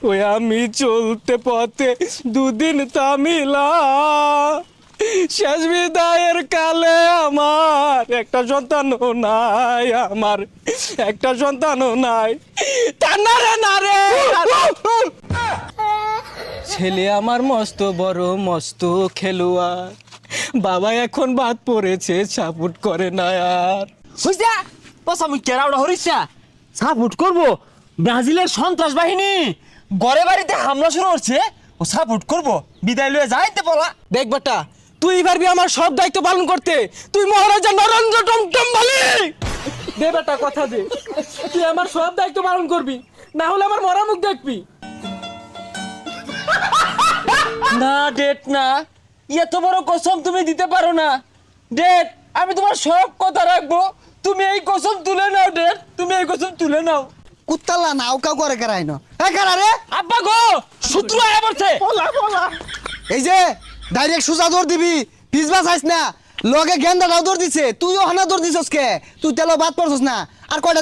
ওই আমি চলতে পথে দুদিন তামিলা, শেষ বিদায়ের কালে আমার একটা সন্তানও নাই, আমার একটা সন্তানও নাই। টানারে না রে, ছেলে আমার মস্ত বড় মস্ত খেলোয়াড়, বাবা এখন বাদ পড়েছে, সাপোর্ট করে না আর। বুঝছা বস আমি কেরাউড়া হরিষা সাপোর্ট করবো? ব্রাজিলের সন্ত্রাস বাহিনী ঘরে বাড়িতে হামলা শুরু করছে, ও সাপোর্ট করবো? বিদায় লয়ে যাইতে বলা। দেখ বেটা, তুই পারবি আমার সব দায়িত্ব পালন করতে, তুই মহারাজা নরেন্দ্র টমটম বলি। দে বেটা, কথা দে, তুই আমার সব দায়িত্ব পালন করবি, না হলে আমার মরা মুখ দেখবি। না ডেট না, এত বড় কসম তুমি দিতে পারো না। ডেট, আমি তোমার সব কথা রাখবো, তুমি এই কসম তুলে নাও। ডেট, তুমি এই কসম তুলে নাও। কুত্তালা নাও কাউ করে কেরাইনো এই কারা রে? আব্বা গো, শত্রু আয়া পড়ছে। এই যে ডাইরেক্ট সুজা দৌড় দিবি, পিছবা চাইছ না, লগে গেন্দা দাও দৌড় দিছে, তুইও হানা দৌড় দিছস কে? তুই তেলো বাদ পড়ছস না আর কয়টা